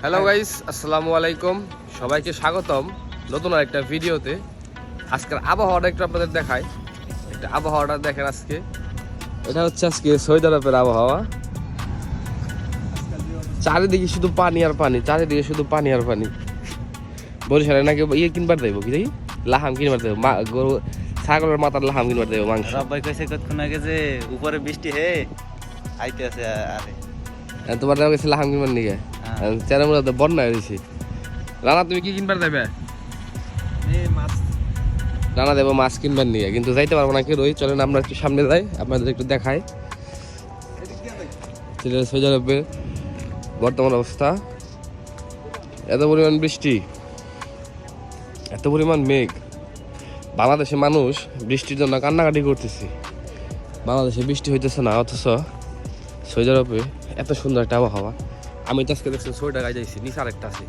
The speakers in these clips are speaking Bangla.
হ্যালো গাইস, আসসালামু আলাইকুম। সবাইকে স্বাগতম নতুন আরেকটা ভিডিওতে। আজকের আবহাওয়াটা একটু আপনাদের দেখাই। একটা আবহাওয়াটা দেখেন আজকে। এটা হচ্ছে আজকে সৌদি আরবের আবহাওয়া। চারিদিকে শুধু পানি আর পানি, চারিদিকে শুধু পানি আর পানি। বরিশালে নাকি ইয়ে কিনবার দেবো, কি দেখি লাহাম কিনবার দেবো, গরু ছাগলের মাথার লাহাম কিনবার দেবো, মাংস। সবাই কইছে কতক্ষণ আগে যে উপরে বৃষ্টি হে আইতে আছে। আরে তোমার দেওয়া গেছে লাহাম কিনবার নিয়ে চেরামুড়া তো বন্যা হয়েছি। রানা তুমি কি কিনবার দেবে? মাছ রানা দেবো মাছ কিনবার নিয়ে, কিন্তু যাইতে পারবো না। কেউ চলেন আমরা একটু সামনে যাই, আপনাদের একটু দেখাই সৌদি আরবের বর্তমান অবস্থা। এত পরিমাণ বৃষ্টি, এত পরিমাণ মেঘ। বাংলাদেশের মানুষ বৃষ্টির জন্য কান্নাকাটি করতেছে। বাংলাদেশে বৃষ্টি হইতেছে না, অথচ সৌদি আরবে এত সুন্দর একটা আবহাওয়া। আমি তো আজকে দেখছি 6 টাকায় যাইছি, নিচে আরেকটা আছে,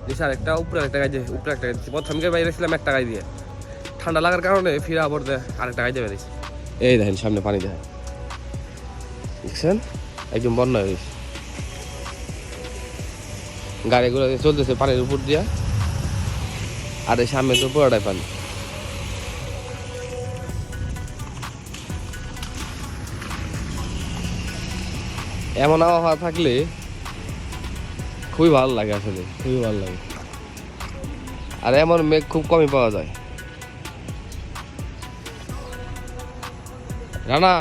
নিচে আরেকটা, উপরে একটা গাই দিয়ে, উপরে একটা গাই দিচ্ছি। প্রথমকে বাইরে ছিলাম একটা গাই দিয়ে, ঠান্ডা লাগার কারণে ফিরে আবার আরেকটা গাই দিয়ে বেরিয়েছি। এই দেখেন সামনে পানি দেখেন, দেখছেন একদম বন্যা হয়ে গেছে। গাড়িগুলো চলতেছে পানির উপর দিয়া, আর এই সামনে তো পুরোটাই পানি। এমন আবহাওয়া থাকলে খুবই ভালো লাগে, আসলে খুবই ভালো লাগে। আর এমন মেঘ খুব কমই পাওয়া যায়। রানা,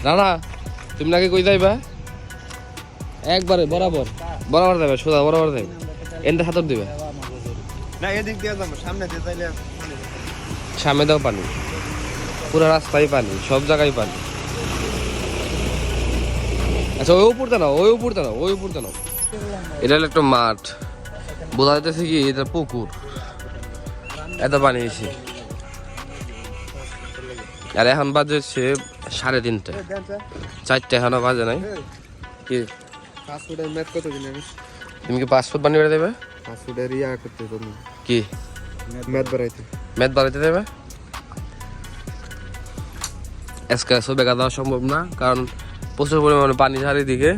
রানা তুমি নাকি কই যাইবা? একবারে বরাবর বরাবর যাবে, সোজা বরাবর যাবে, এনটা হাতর দিবে না, এদিক দিয়ে যাবো, সামনে দিয়ে যাইলে সামনে দাও পানি, পুরো রাস্তায় পানি, সব জায়গায় পানি। আচ্ছা ওই উপরতে নাও, ওই উপরতে নাও, ওই উপরতে নাও। এটা হলো একটা মাঠ, বোঝা যাইতেছে কি এটা পুকুর, এত পানি এসে। আর এখন বাজে হচ্ছে 3:30, 4টা এখনো বাজে নাই। কি ফাস্টফুডের ম্যাথ কত দিন আমি তুমি কি পাসপোর্ট বানিয়ে বেড়ে দেবে? ফাস্টফুডের করতে তুমি কি ম্যাথ বাড়াইতে ম্যাথ বাড়াইতে দেবে? আজকে ছবি দেওয়া সম্ভব না, কারণ প্রচুর পরিমাণে পানি চারিদিকে।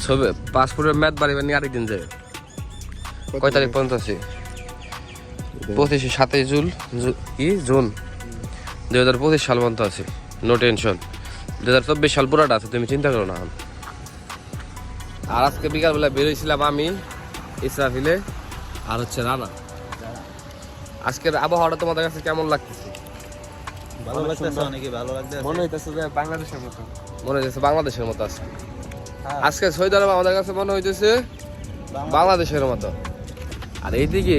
ছবি পাসপোর্টের ম্যাথ বাড়িবে নিয়ে আরেকদিন যাবে। কয় তারিখ পর্যন্ত আছে? 27 জুন, কি জুন 2025 সাল পর্যন্ত আছে। নো টেনশন, 2024 সাল পুরাটা আছে, তুমি চিন্তা করো না। আর আজকে বিকালবেলা বেরোইছিলাম আমি, ইসরাফিলে আর হচ্ছে রানা। আজকের আবহাওয়াটা তোমাদের কাছে কেমন লাগতেছে? ভালো লাগতেছে, অনেকই ভালো লাগতেছে। মনে হইতেছে যে বাংলাদেশের মতো, মনে হইতেছে বাংলাদেশের মতো আছে আজকে সৌদি আরব। আমাদের কাছে মনে হইতেছে বাংলাদেশের মতো। আর এইদিকে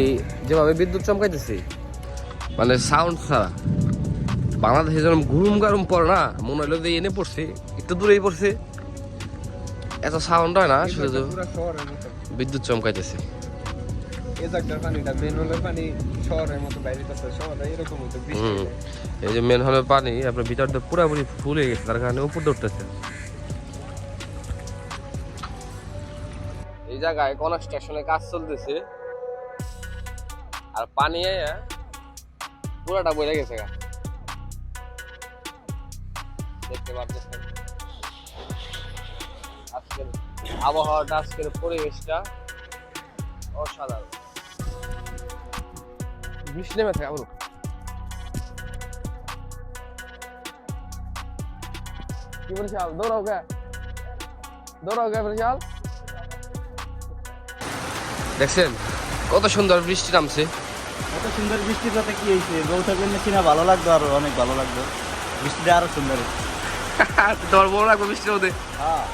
যেভাবে বিদ্যুৎ চমকাইতেছে, মানে সাউন্ড ছাড়া, বাংলাদেশে যেরকম ঘুম গারুম পড়ে না, মনে হইলো যে এনে পড়ছে, একটু দূরেই পড়ছে, এত সাউন্ড হয় না, শুধু পুরো শহরের মতো বিদ্যুৎ চমকাইতেছে। এই জায়গাটার পানিটা মেন হলের পানি শহরের মতো বাইরেতেছে, শহরে এরকম হতো বৃষ্টি হলে। এই যে মেন হলের পানি আপনার ভিতরটা পুরোপুরি ফুল হয়ে গেছে, তার কারণে উপর উঠতেছে। এই জায়গায় কনস্ট্রাকশনে কাজ চলতেছে, আর পানি পুরাটা বইরে গেছে। দেখতে পাচ্ছেন আজকের আবহাওয়াটা, আজকের পরিবেশটা অসাধারণ। বৃষ্টি নেমে থাকে আবার। কি বলছিস? দৌড়াও গে, দৌড়াও গে বলছিস। দেখছেন কত সুন্দর বৃষ্টি নামছে। এত সুন্দর বৃষ্টির সাথে কি হয়েছে? বউ থাকলে নাকি না ভালো লাগতো, আরো অনেক ভালো লাগতো। বৃষ্টিটা আরো সুন্দর। তোমার বড় লাগবে বৃষ্টির মধ্যে? হ্যাঁ।